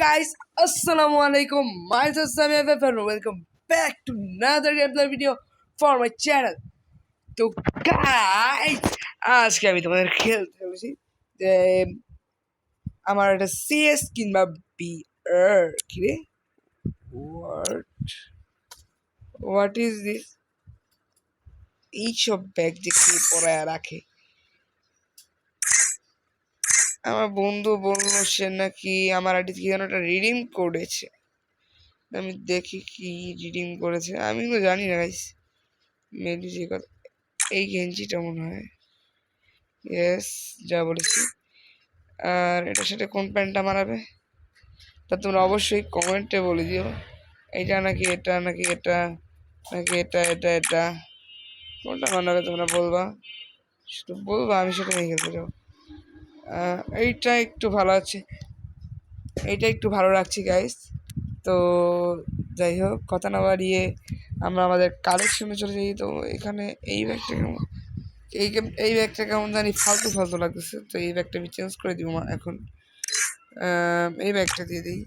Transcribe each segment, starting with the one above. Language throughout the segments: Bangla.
guys, assalamu alaikum. Myself Sami FF and welcome back to another gameplay video for my channel. তো guys, আজকে আমি তোমাদের খেলতে বলেছি যে আমার একটা সিএস কিংবা বিআর কি রে হোয়াট ইজ দিস এইসব ব্যাগ যে কি পড়ায় রাখে। আমার বন্ধু বললো সে নাকি আমার আইডি থেকে যেন একটা রিডিম করেছে। আমি দেখি কি রিডিম করেছে, আমি তো জানি না গাইস। মেবি যে কথা এই গেঞ্জিটা মনে হয়, ইয়েস যা বলেছি। আর এটার সাথে কোন প্যান্টটা মানাবে তা তোমরা অবশ্যই কমেন্টে বলে দিও। এইটা নাকি এটা নাকি এটা নাকি এটা এটা এটা কোনটা মানাবে তোমরা বলবা, শুধু বলবা, আমি সেটা নিয়ে খেলতে যাবো। এইটা একটু ভালো আছে, এইটা একটু ভালো রাখছি গাইস। তো যাই হোক, কথা না বাড়িয়ে আমরা আমাদের কালেকশনে চলে যাই। তো এখানে এই ব্যাগটা কেমন, এই ব্যাগটা কেমন জানি ফালতু ফালতু লাগতেছে। তো এই ব্যাগটা আমি চেঞ্জ করে দিব এখন, এই ব্যাগটা দিয়ে দিই।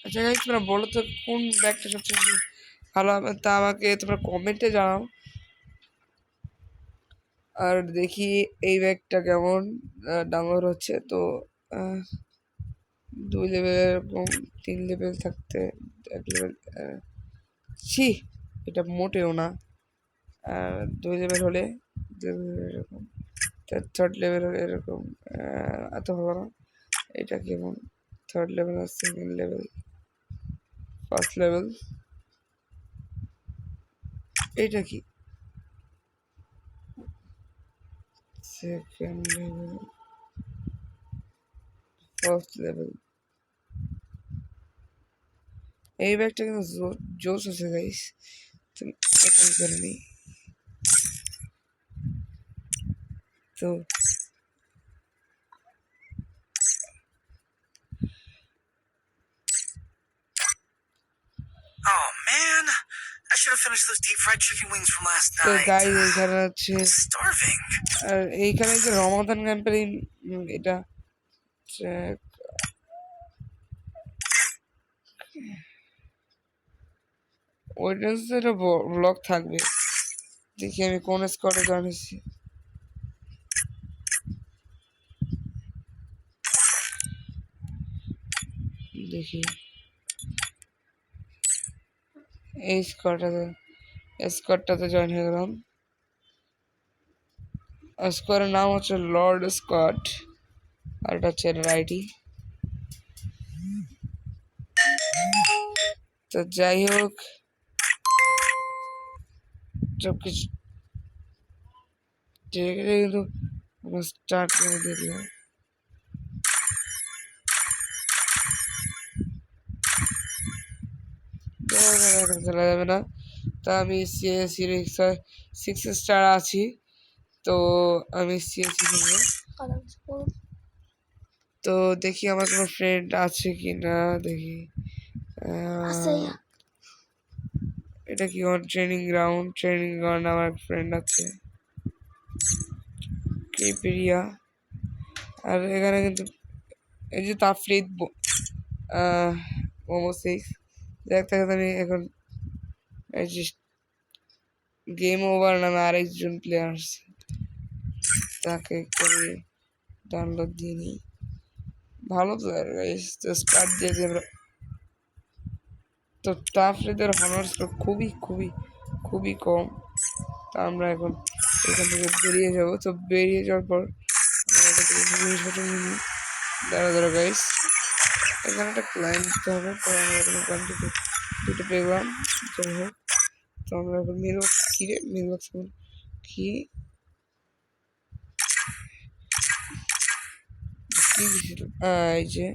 আচ্ছা গাইস, তোমরা বলো তো কোন ব্যাগটা সবচেয়ে ভালো হবে, তা আমাকে তোমরা কমেন্টে জানাও। আর দেখি এই ব্যাগটা কেমন ডাউনলোড হচ্ছে। তো 2 লেভেল, এরকম 3 লেভেল থাকতে 1 লেভেল, ছি এটা মোটেও না। 2 লেভেল হলে এরকম, 3rd লেভেল হলে এরকম, এত ভালো না। এটা কেমন 3rd লেভেল আর 2nd লেভেল, 1st লেভেল, এটা কি 2nd লেভেল, 1st লেভেল। এই ব্যাগটা কিন্তু জোস আছে গাইস, তুমি ওপেন করে নিই। তো Oh man, I should have finished those deep fried chicken wings from last তো night. গাইস এইখানে হচ্ছে, I'm starving. আর এইখানে যে রমাদান ক্যাম্পের এটা ওয়েডনেসডে ব্লগ থাকবে। দেখি আমি কোন স্কোয়াডে জয়েন হয়েছি। দেখি এই স্কোয়াডটাতে জয়েন হয়ে গেলাম। স্কোয়াডের নাম হচ্ছে লর্ড স্কোয়াড, আর এটা হচ্ছে রাইটি। তো যাই হোক, সব কিছু কিন্তু স্টার্ট করে দিলাম। চলা যাবে না, তা আমি সিক্স স্টার আছি। তো আমি সিএসি খেলবো। তো দেখি আমার কোনো ফ্রেন্ড আছে কি না, দেখি। এটা কি ট্রেনিং গ্রাউন্ড আমার ফ্রেন্ড আছে কেপেরিয়া। আর এখানে কিন্তু এই যে তাফরিদ মোমো 6 দেখতে আমি এখন এই যে গেম ওভার নামে আরেকজন প্লেয়ার আছে, তাকে করে ডাউনলোড দিয়ে নিই। ভালো প্লেয়ার গাইস, তো স্টার্ট দিয়ে দিই আমরা। তো তাফরিদের হনার স্কোর খুবই খুবই খুবই কম। তা আমরা এখন এখান থেকে বেরিয়ে যাব। তো বেরিয়ে যাওয়ার পর জিনিসপত্র নিয়ে দাঁড়া গাইস, এখানে একটা ক্লাইন্ট দিতে হবে। তো আমরা এখানে ক্লাইন্ট দুটো পেলাম। যাই হোক, তো আমরা এখন মিলবক্স কি রে, মিলবক্স কি কি দিছিল, এই যে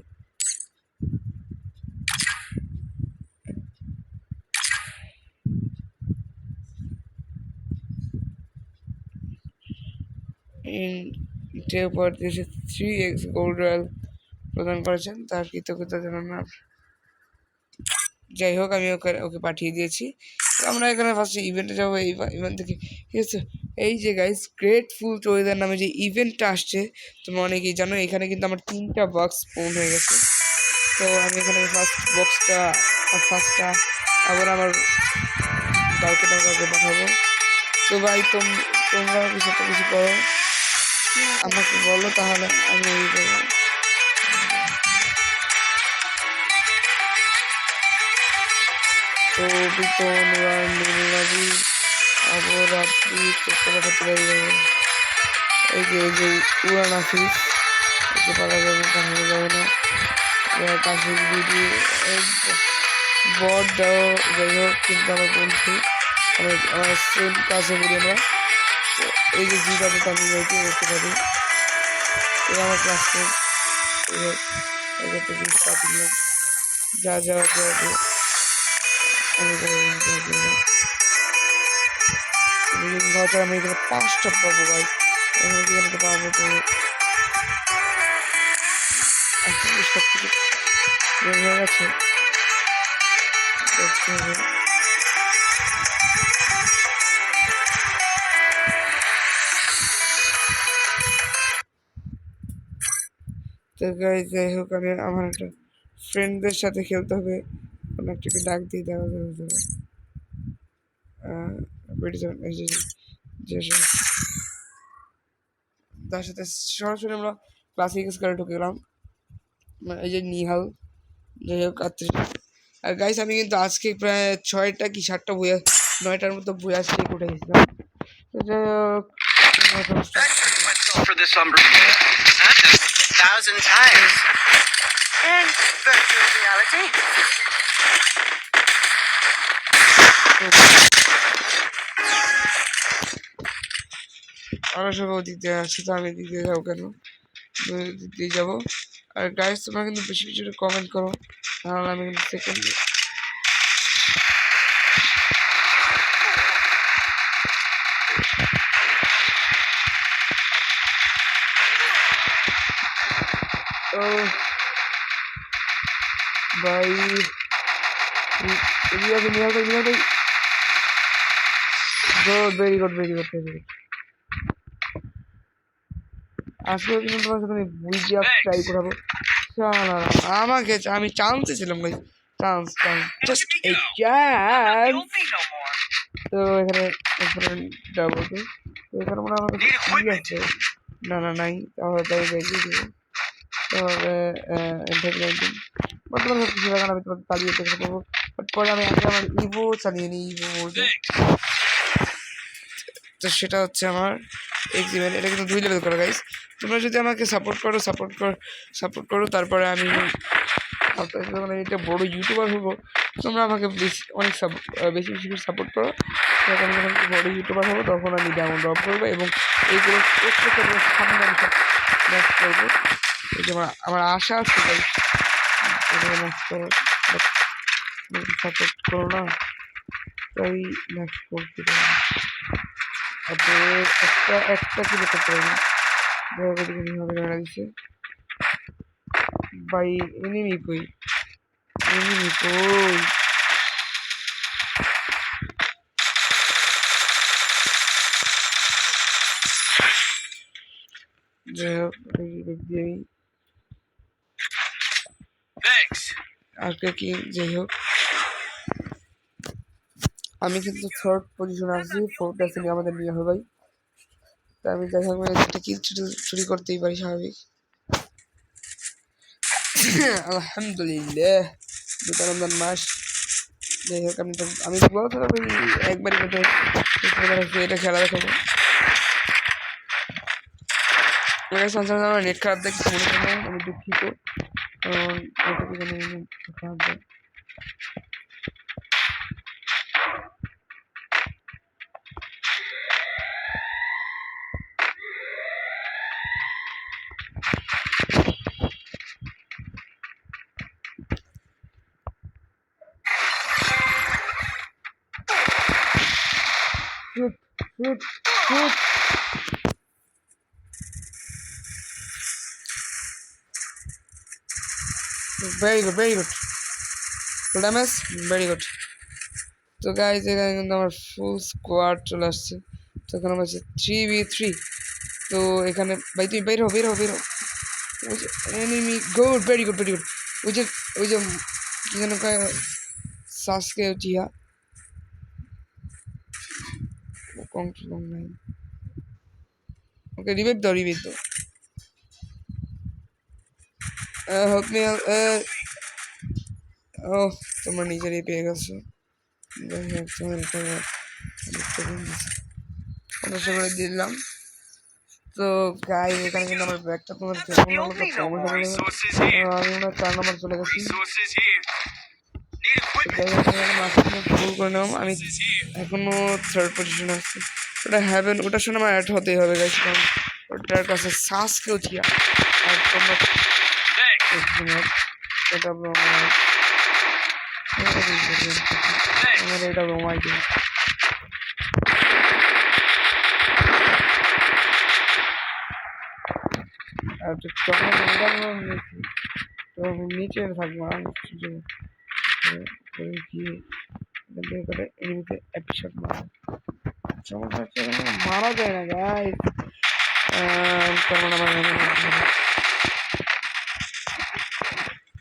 উপর দেশে 3x গোল্ড রয়্যাল প্রদান করেছেন, তার কৃতজ্ঞতা জানানোর। যাই হোক, আমি ওকে পাঠিয়ে দিয়েছি। আমরা এখানে ফার্স্টে ইভেন্টে যাবো। এই ইভেন্ট থেকে ঠিক আছে। এই যে গাইস গ্রেটফুল ট্রেজার নামে যে ইভেন্টটা আসছে তোমরা অনেকেই জানো। এখানে কিন্তু আমার 3টা বক্স স্পন হয়ে গেছে। তো আমি এখানে ফার্স্টটা আবার আমার কাউকে পাঠাবো। তো ভাই তোমরা কিছু একটা কিছু করো, আমাকে বলো, তাহলে আমি এই করবো। তো বিতন নীলাবি অপরাধী চট্টোপাধ্যায় এই যে উড়ান আফিস একে পারা যাবে, পাঠানো যাবে না। কাশি দিদি বট দাও, যাই হোক কিন্তু আমার বন্ধু আমার সেম কাছে বলি আমরা। তো এই যে জিটাতে আমি যাইতে দেখতে পারি, এই আমার ক্লাসমেট। যাই হোক এক্ষেত্রে জিনিস পাঠিয়ে যা যা যা আমি ভাষা আমি এখানে 5টা পাবো ভাই। এখানে এখানে পাবো তো আসলে সব কিছু বের হয়ে গেছে, দেখতে হবে। তো গাইস যাই হোক আমি আমার একটা ফ্রেন্ডদের সাথে খেলতে হবে, কোনো একটাকে ডাক দিয়ে দেওয়া যাবে। তার সাথে সরাসরি আমরা ক্লাসিক স্কোয়ারে ঢুকে গেলাম। এই যে নিহাল, যাই হোক আর গাইস আমি কিন্তু আজকে প্রায় 6টা কি 7টা বই 9টার মতো বই আজকে উঠে গেছিলাম। তো যাই হোক For this umbrella, not just 1,000 times. In virtual reality. আরো সব দিতে আছে, তো আমি দিতে যাবো কেন, দিতে যাবো। আর গাইস তোমরা কিন্তু বেশি বেশি কমেন্ট করো, তাহলে আমি কিন্তু সেকেন্ড ভাই very good very good very good. আসলে কিন্তু তোমার সাথে আমি বুঝিয়ে ট্রাই করাবো। আমাকে আমি চান্সে ছিলাম ভাই, চান্স জাস্ট এ চান্স। তো এখানে যাবো, তো এখানে মনে হয় আমার কাছে কি আছে, না না নাই, তাহলে তাই দেখিয়ে দিব। তাহলে বর্তমানে সব কিছু লাগানো আমি তোমাকে চালিয়ে দেখতে পাবো, বাট পরে আমি আগে আমার ইভো চালিয়ে নিই, ইভো বলতে। তো সেটা হচ্ছে আমার এক্সিমেন্ট, এটা কিন্তু 2 লেভেল করা গাইস। তোমরা যদি আমাকে সাপোর্ট করো তারপরে আমি যখন এটা বড় ইউটিউবার হবো, তোমরা আমাকে অনেক বেশি বেশি করে সাপোর্ট করো। তখন আমি যখন বড় ইউটিউবার হবো তখন আমি ডায়মন্ড ড্রপ করবো এবং এইগুলো প্রত্যেকের সামনে আমি সব ম্যাচ করবো। এই যে আমার আশা আছে ভাই ম্যাচ করার, সাপোর্ট করো না, তাই ম্যাচ করতে পারি। একটা কিলো করতে পারি দিচ্ছে ভাই। এনিমি কই, এনিমি কই? যাই হোক আজকে কি, যাই হোক আমি কিন্তু 3rd পজিশনে আছি, 4th আছে আমাদের নিয়ে হবে ভাই। তা আমি যাই হোক একটা কিল চুরি করতেই পারি, স্বাভাবিক। আলহামদুলিল্লাহ 2টা রমজান মাস। যাই হোক আমি বলতে পারি একবারই মধ্যে এটা খেলা দেখাবো। আমার নেট খারাপ দেখতে মনে করি, আমি দুঃখিত, কারণ খারাপ দেয়। Shoot. Very good. Full damage, very good. তো গাইজ এখানে কিন্তু আমার ফুল স্কোয়াড চলে আসছে। তো এখানে আমার 3v3। তো এখানে ভাই তুমি বের হো বের হো বের হো। ওই যে enemy good, very good very good. ওই যে কি যেন কয় সাসকে জিয়া কম নাই। ওকে রিভাইভ দাও রিভাইভ দাও। Help me. ও তোমরা নিজেরই পেয়ে গেছো। যাই হোক তোমার এটা পনেরোশো করে দিলাম। তো গাই এখানে কিন্তু আমার ব্যাগটা তোমার কেমন হলো তো কমে চলে গেছে। আমি মনে হয় 4 নম্বর চলে গেছি। যাই হোক মাঝখানে ভুল করে নিলাম। আমি এখনো 3rd পজিশনে আছি। ওটা হ্যাভেন, ওটার সঙ্গে আমার অ্যাড হতেই হবে গাইস, কারণ ওটার কাছে শ্বাস কেউ থিয়া। আর তোমরা এটা আমার এটা রোমাই দিন। আর যখন নিচে থাকবো গিয়ে করে এমনিতে এপিসোড সমস্যা হচ্ছে মারা যায় না গাই।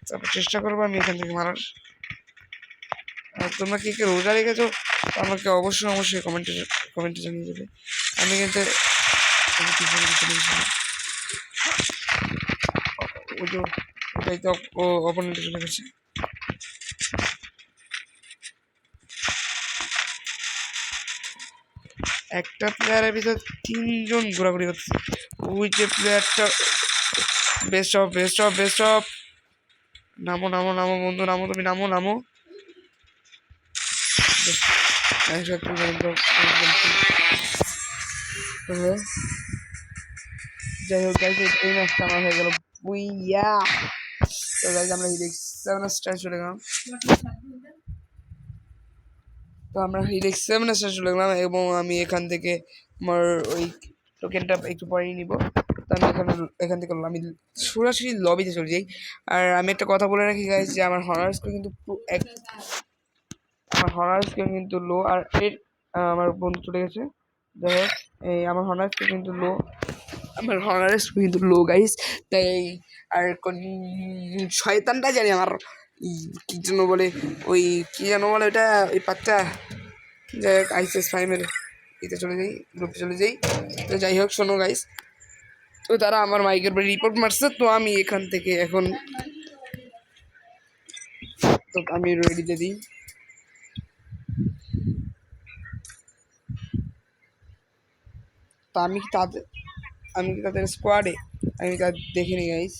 তারপর চেষ্টা করবো আমি এখান থেকে মারার। আর তোমরা কি রোজা রেখেছো আমাকে অবশ্যই কমেন্টে জানিয়ে দেবে। আমি কিন্তু ওটাই তো অপোনেন্টে চলে গেছে। একটা প্লেয়ারের ভিতর 3 জন ঘোরাঘুরি করছে। ওই যে প্লেয়ারটা বেস্ট অফ। নামো বন্ধু, নামো তুমি, নামো। যাই হোক গাইজ এই ম্যাচটা আমার হয়ে গেল বুইয়া। তো গাইজ আমরা হিলিক্স 7 স্টার চলে গেলাম। এবং আমি এখান থেকে আমার ওই টোকেনটা একটু পরেই নিব। তো আমি এখান থেকে আমি সরাসরি লবিতে চলে যাই। আর আমি একটা কথা বলে রাখি গাইজ যে আমার হনার স্কোর কিন্তু লো। আর আমার বন্ধু চলে গেছে। যাই হোক এই আমার হনার স্কোর কিন্তু লো গাইজ। তাই আর শয়তানটা জানি আমার কি জন্য বলে ওই কি যেন বলে ওইটা ওই পাত্তা। যাই হোক আইসিএস ফাইমের গ্রুপে চলে যাই। তো যাই হোক শোনো গাইস, তো তারা আমার মাইকের বাড়ি রিপোর্ট মারছে। তো আমি এখান থেকে এখন তো আমি রেডিতে দিই। তো আমি কি তাদের স্কোয়াডে আমি তাদের দেখিনি গাইস।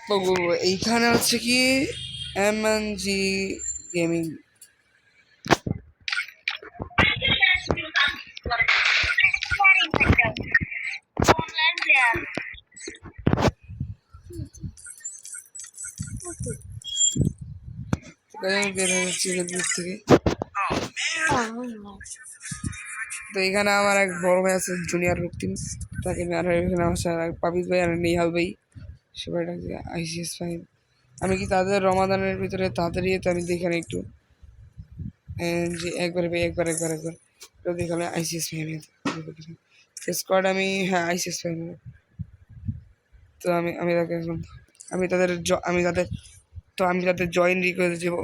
তো এইখানে হচ্ছে কি MNG গেমিং। বের হয়ে যাচ্ছি গ্রুপ থেকে। তো এখানে আমার এক বড় ভাই আছে জুনিয়র রক্তিম, তাকে আর এখানে আমার পাবিজ ভাই আর নেহাল ভাই সবাই ডাকছে আইসিএস ফাইন। আমি কি তাদের রমাদানের ভিতরে তাড়াতাড়ি তো আমি দেখানে একটু যে একবার তো দেখালে আইসিএস ফাইন স্কোয়াড আমি হ্যাঁ আইসিএস ফাইন। তো আমি তাকে এখন আমি তাদের জয়েন রিকোয়েস্ট দেবো।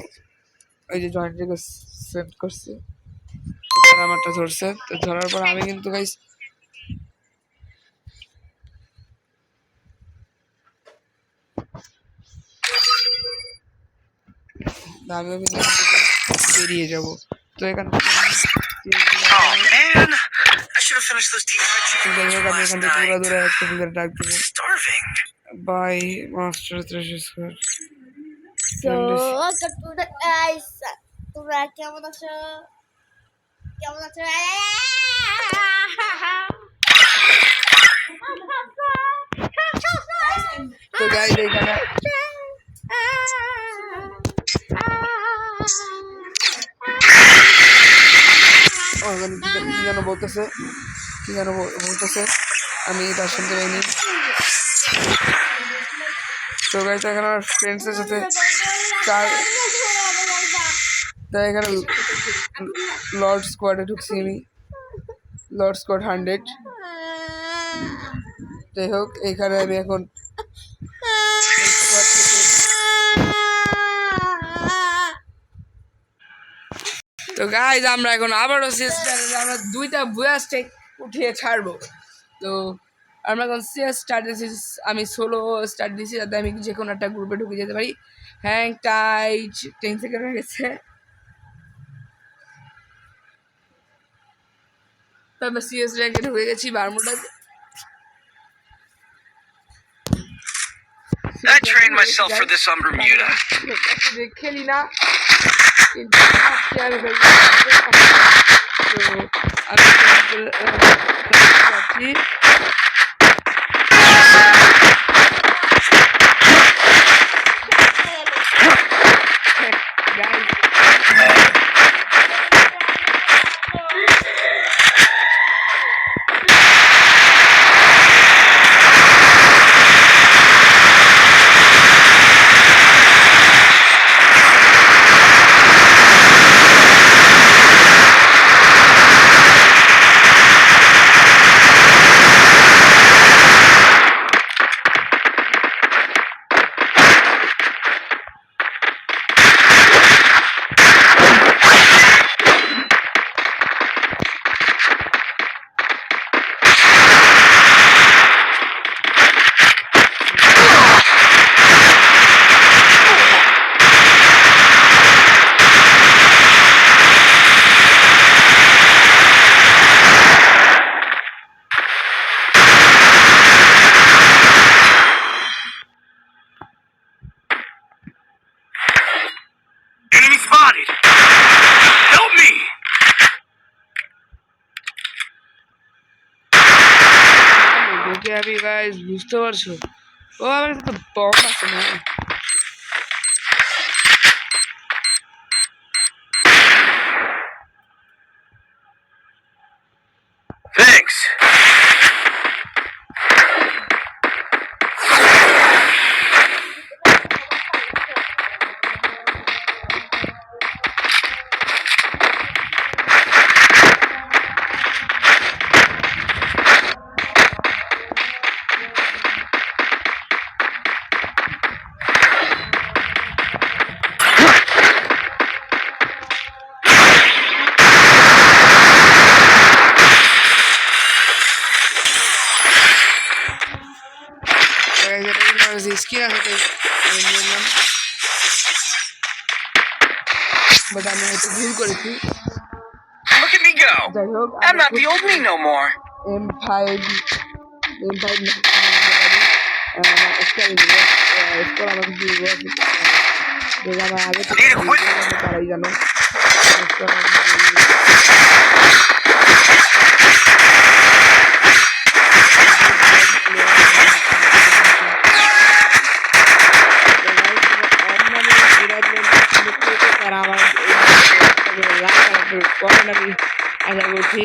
ওই যে জয়েন রিকোয়েস্ট সেট করছে আমারটা ধরছে। তো ধরার পর আমি কিন্তু গাইস আমিও কিন্তু বেরিয়ে যাব। তো এখান থেকে Oh man, I should have finished those deep fried chicken wings from last night. ডাক দেবো Starving. By master 300 square. তো তোমরা কেমন আছো? তো গাইস এইখানে কি যেন বলতেছে আমি তার শুনতে পাইনি। তো গাইস এখানে আমার ফ্রেন্ডসের সাথে তাই এখানে লর্ড স্কোয়াডে ঢুকছি আমি, লর্ড স্কোয়াড 100। যাই হোক এখানে আমি এখন তো গাইজ আমরা এখন আবারও সিএস চ্যানেলে আমরা 2টা বুয়া স্টেক উঠিয়ে ছাড়বো। তো আমরা এখন সিএস স্টার্ট দিয়েছি, আমি সোলো স্টার্ট দিয়েছি যাতে আমি যে কোনো একটা গ্রুপে ঢুকে যেতে পারি। হ্যাং টাইট 10 সেকেন্ড হয়ে গেছে। তো আমরা সিএস র্যাঙ্কে ঢুকে গেছি বারমুডাতে। I trained myself for this on Bermuda. খেলি না কিন্তু আজকে আমি Enemy spotted! Help me! ওকে আমি গাইস বুঝতে পারছো, ও আমার কাছে তো বম আছে না। Thanks. স্কিন আছে নিলাম, বাট আমি হয়তো ভুল করেছি। Look at me go! যাই হোক I'm not the old me no more. M5 তারাই জানো। আমি আশা করছি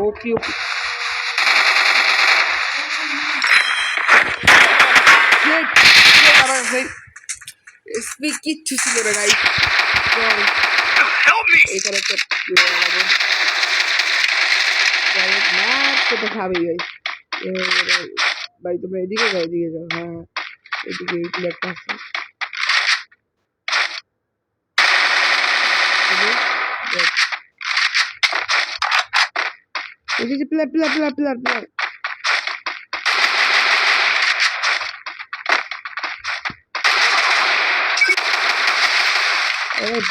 ওকে কিচ্ছু ছিল না গাই, Help me! এই করে তো খাবেই ভাই। ভাই তোমরা এদিকে যাও, এদিকে যাও। হ্যাঁ এদিকে এই প্লেয়ারটা আছে, এদিকে player player player player player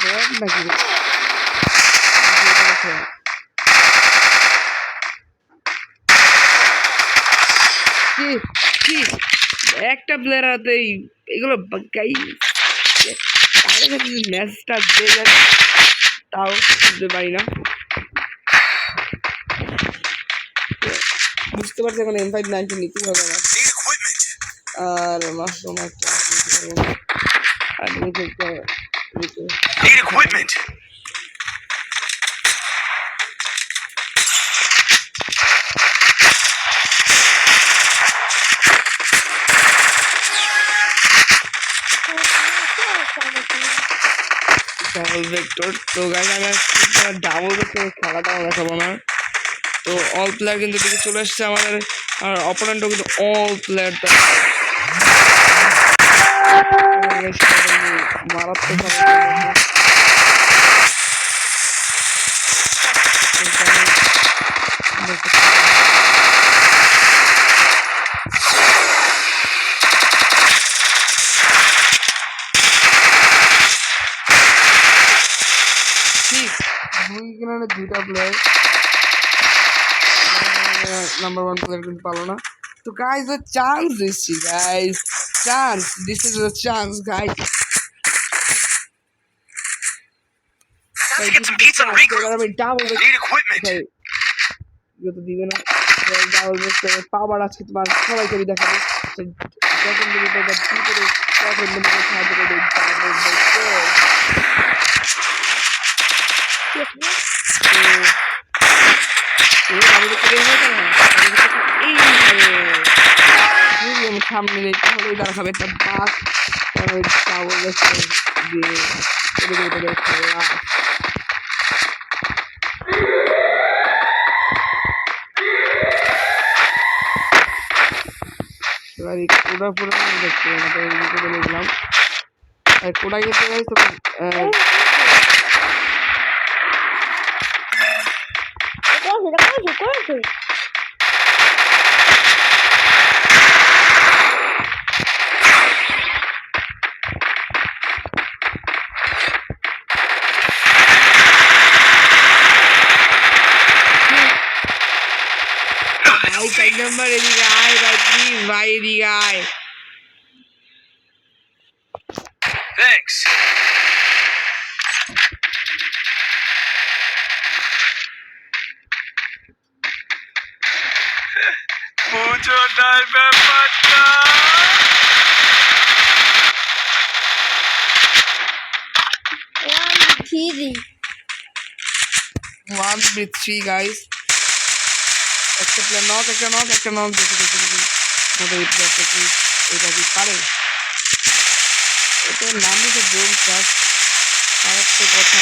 বল নাকি কি কি একটা প্লেয়ার হাতেই এগুলো গাই ম্যাচটা দিয়ে যায় তাও বুঝতে পারি না। বুঝতে পারছি এখন M519 নিতেই হবে আমার। Need equipment. আর মাশরুম একটা নিতে পারবো না। আর নিতে Need equipment. Double vector. তো গাইজ আমি ডাবল ভেক্টর খেলাটাও দেখাবো না। তো অল প্লেয়ার কিন্তু দিকে চলে এসছে আমাদের, আর অপোনেন্টও কিন্তু অল প্লেয়ারটা মারাত্মক দুইটা প্লেয়ার নাম্বার 1 প্লেয়ার কিন্তু পালো না। তো গাইজ চান্স দিচ্ছি guys, chance, this is a chance guys. Time to get some pizza and regroup. আমি ডাবল Need equipment. তো দিবে না ডাবল পাওয়ার আজকে তোমার সবাইকে আমি দেখাবো। যখন তুমি তখন কি করে তখন তোমাকে সাহায্য করবে ডাবল সামনে তাহলে তারা খাবে একটা বাস চাউল দিয়ে খেলা। এবার এই কোডা পুরো দেখতে দেখলাম কোডা গেছে তো ভাই নাম্বার এদিকে আয় ভাই, প্লিজ ভাই এদিকে আয়। Thanks. Mucho darme falta. 1v3 guys, একটা প্লেয়ার নক, একটা নক দেখি আমাদের এই প্লেয়ারটা কি এটা কি পারে। এটার নাম দিতে জোন ক্লাস। আর একটা কথা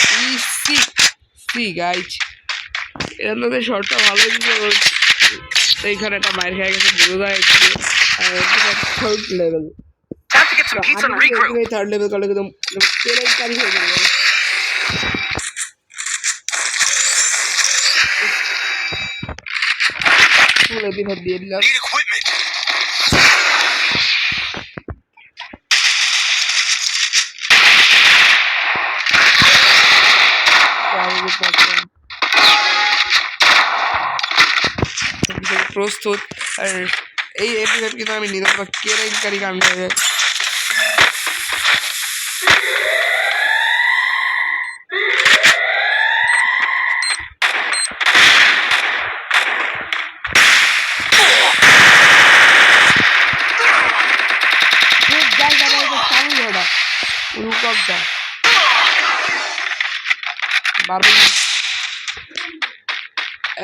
সি গাইজ, এর মধ্যে শর্টটা ভালোই দিল। এইখানে একটা মায়ের খেয়ে গেছে বোঝা যাচ্ছে। Third level, Time to get some pizza and regroup. Third level করলে একদম কেলেঙ্কারি হয়ে যাবে। ফুল এপিসোড দিয়ে দিলাম। Need equipment. প্রস্তুত। আর এই এপিসোড কিন্তু আমি নিতে পারবো কেলেঙ্কারি কাণ্ড হয়ে যায়।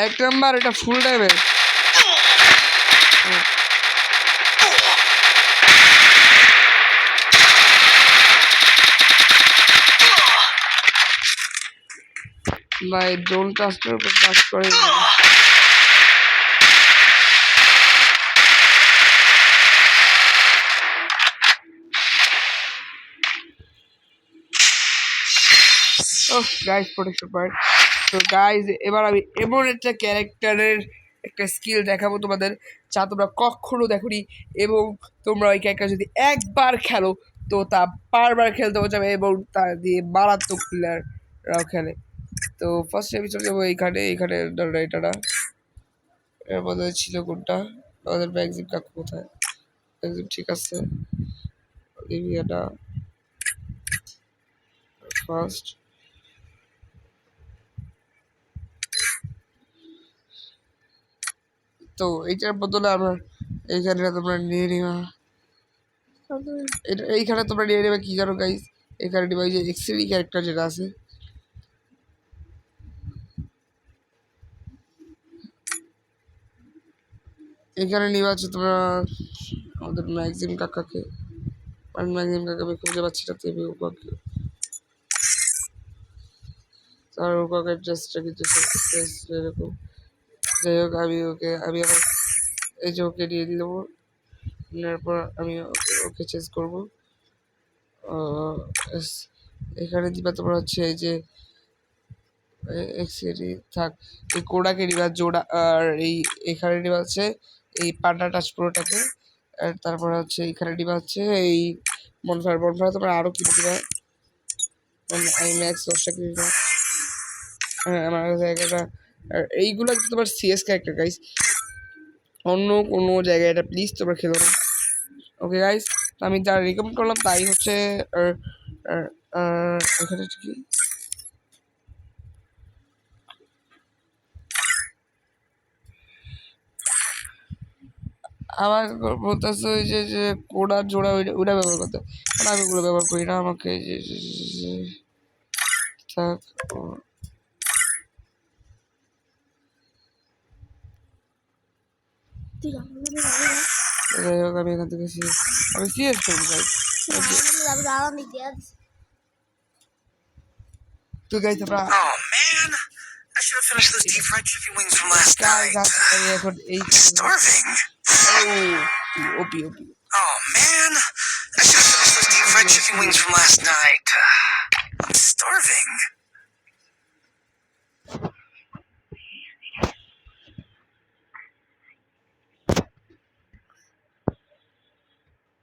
এক নাম্বার এটা ফুল টাইমের ভাই, ড্রোন ট্রাস্টের উপর কাজ করে। Guys protection point. তো গাইজ এবার আমি এমন একটা ক্যারেক্টারের একটা স্কিল দেখাবো তোমাদের যা তোমরা কখনো দেখোনি, এবং তোমরা ওই ক্যারেক্টার যদি একবার খেলো তো তা বারবার খেলতে যাবে, এবং তা দিয়ে মারাত্মক প্লেয়াররাও খেলে। তো ফার্স্টে আমি চলে যাবো এইখানে এটা এর মধ্যে ছিল কোনটা, আমাদের ম্যাগজিম কাকু কোথায়, ম্যাগজিম ঠিক আছে, লিভিয়াটা ফার্স্ট। তো এইটার বদলে আমরা এইখানে তোমরা নিয়ে নিবা, এটা এইখানে তোমরা নিয়ে নেবে কি জানো গাইস, এখানে নিবা যে এক্সেরি ক্যারেক্টার যেটা আছে, এখানে নিবা হচ্ছে তোমরা আমাদের ম্যাক্সিম কাকাকে, ম্যাক্সিম কাকাকে খুঁজে পাচ্ছি না, তেবে ওকে তার ওকে ড্রেসটা কিন্তু এরকম। যাই হোক আমি আবার এই যে ওকে দিয়ে দেবো, নেওয়ার পর আমি ওকে চেঞ্জ করবো। এখানে দিবা তোমরা হচ্ছে এই যে থাক, এই কোডাকে নিবা জোড়া, আর এই এখানে নিবা হচ্ছে এই পান্ডা টাচ পুরোটাকে, আর তারপরে হচ্ছে এখানে নিবা হচ্ছে এই বনফায়ার তোমরা আরও কিনে দিবা। আমি ম্যাক্স 10টা কিনে দিবা। হ্যাঁ আমার জায়গাটা, আর এইগুলো তোমার সিএস ক্যারেক্টার গাইস, অন্য কোনো জায়গায় এটা প্লিজ তোমরা খেলো না। ওকে গাইস, আমি যা রেকমেন্ড করলাম তাই হচ্ছে এখানে কি আমার বলতেছে ওই যে কোডার জোড়া ওইটা ব্যবহার করতে, কারণ আমি ওগুলো ব্যবহার করি না। আমাকে থাক, যাই হোক আমি এখান থেকে আমি সিএস করবো গাইস। তো গাইস আমরা Oh man, I should have finished those deep fried chicken wings from last night. আমি এখন এই I'm starving. OP Oh man, I should have finished those deep fried chicken wings from last night. I'm starving.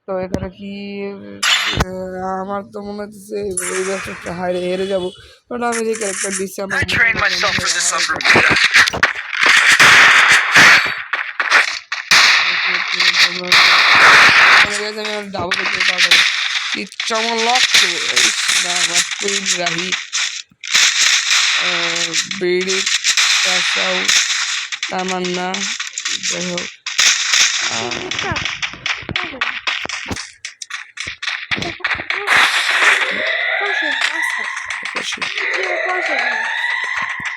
তো এখানে কি আমার তো মনে হচ্ছে এই বছরটা হেরে যাবো, কারণ আমি যে ক্যারেক্টার দিচ্ছি আমার I trained myself for this on Bermuda. আমি ডাবল দেখতে পারবো চমলক কুইন রাহি বিড়ি কাসাউ তামান্না, যাই হোক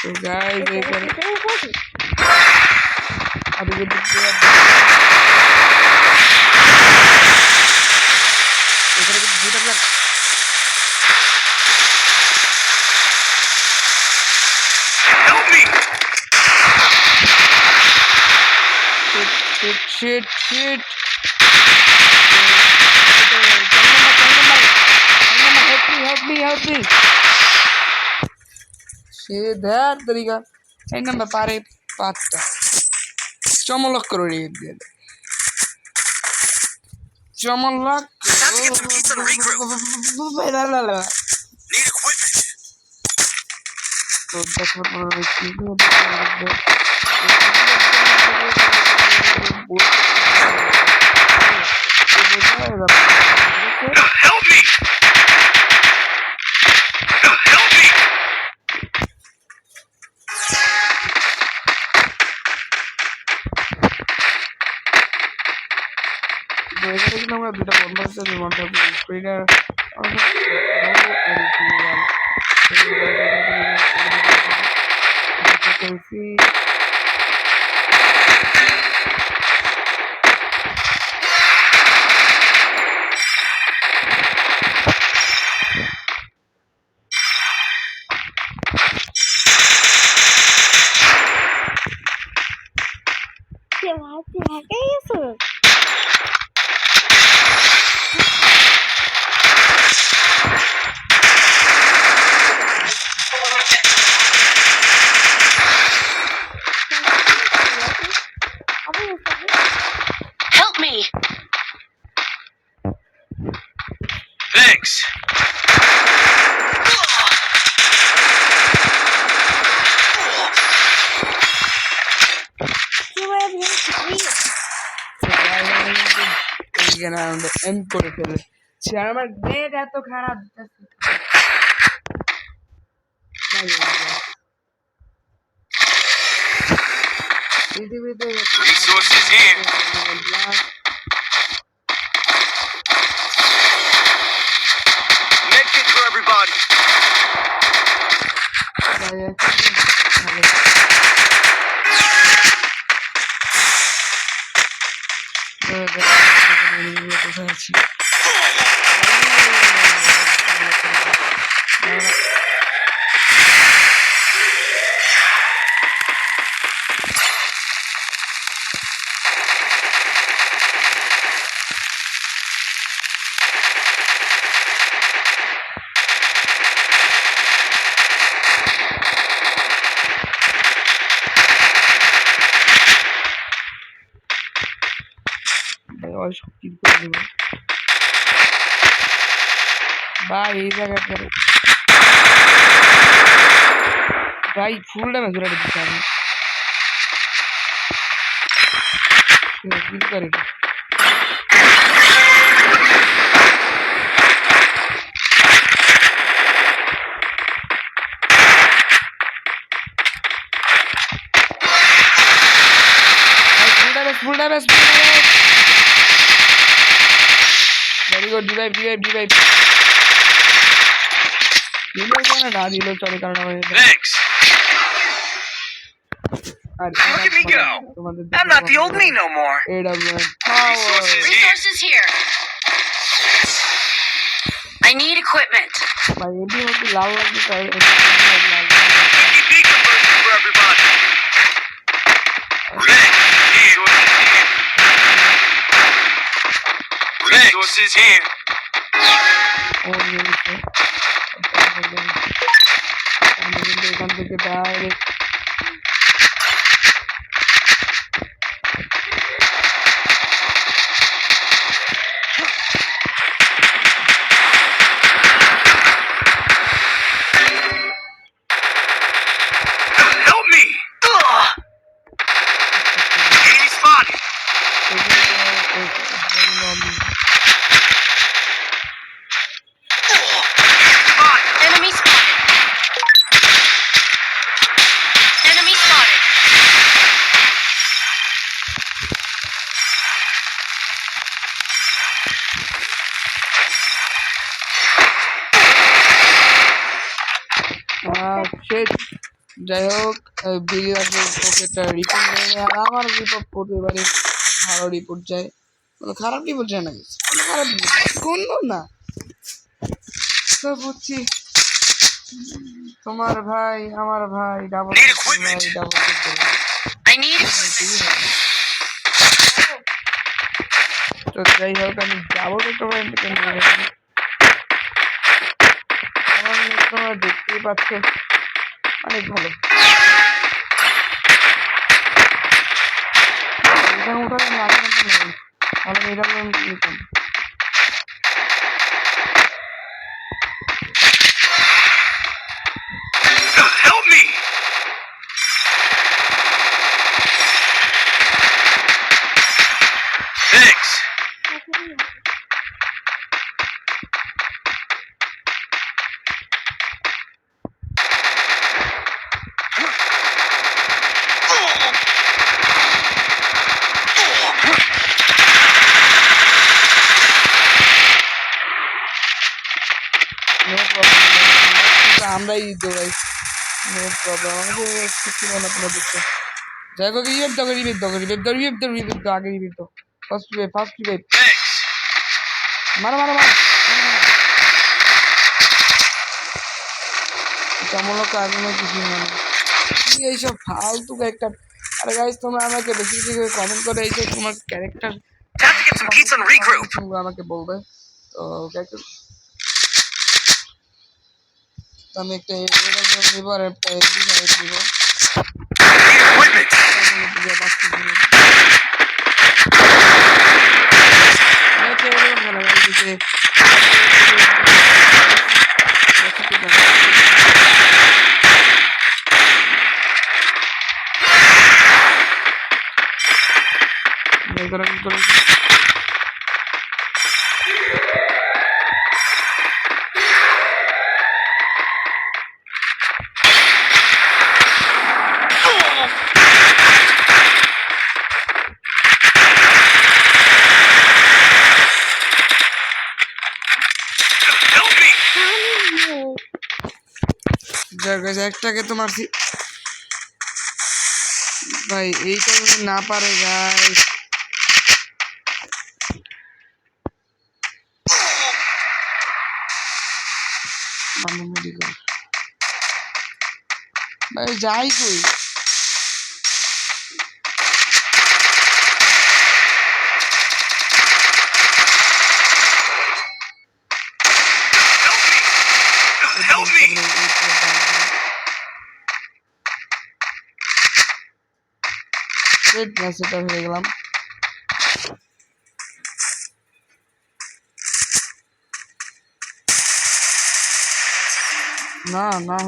তো গাইস এখানে আমি যদি এখানে কিন্তু দুইটা plan Help me! shit help me সে ধ্যার তরিকা 4 নাম্বার পারে 5টা চমলক করে দিয়ে চমলক Time to get some pizza and regroup. Need equipment. তো দেখো কি Help me! Help me! এখানে কিন্তু আমরা দুটা বন্ধ হচ্ছে, বন্ধ স্ক্রিনার Help me! Thanks. এন্ড করে ফেলে সে আমার নেট এত খারাপ পৃথিবীতে Resources here. Medkit for everybody. কোথায় আছি ভাই সব কিল করে দেবো ভাই এই জায়গাটা ভাই ফুল ড্যামেজ ওরা দিচ্ছে আমি কিল করে full damage very good revive দিলেও মানে না দিলেও চলে কারণ আমার Thanks. R Look at me go. তোমাদের I'm not the old me no more. AWM Resources here. Resources here. I need equipment. ভাই এটি হচ্ছে লাল লাগবে তাই EB conversion for everybody. Resources here. ও নিয়ে নিচ্ছে আমি কিন্তু এখান থেকে direct Help me. Enemy spotted. Spotted. Enemy spotted. Enemy spotted. শেষ যাই হোক ওকে রিপোর্ট নেই আর আমার রিপোর্ট করতে এবারে ভালো রিপোর্ট যায় কোনো খারাপ রিপোর্ট যায় না কোনো খারাপ কোনো না তো বুঝছি তোমার ভাই আমার ভাই double Need equipment. Double I need equipment. তো যাই হোক আমি যাবো তো তোমরা দেখতেই পাচ্ছ অনেক ভালো এটা ওঠার আমি আগে জানতাম না তাহলে এটা আমি নিতাম Help me. Thanks. No problem আমরাই দিতে ভাই নো প্রবলেম আমাকে কিছু মনে আপনার দেখতে যাই হোক রিভেভ দাও আগে রিভেভ দাও ফার্স্ট রিভেভ Thanks. মারো কেমন লোক আগে কিছু মানে কি এইসব ফালতু একটা আরে গাইস তোমরা আমাকে বেশি বেশি কমেন্ট করে এইসব তোমার character Time to get some pizza and regroup. আমাকে বলবে তো আমি একটা নিব আর একটা নিব Need equipment. যাক গাইস একটাকে তো মারছি ভাই, এইটা যদি না পারে গাইস। মানব মেডিকেল ভাই যাই কই। Help me! সেটা হয়ে গেলাম। না না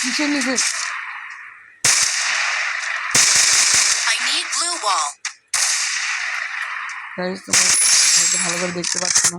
কিসের নিচে I need blue wall. Guys তোমরা হয়তো ভালো করে দেখতে পাচ্ছ না।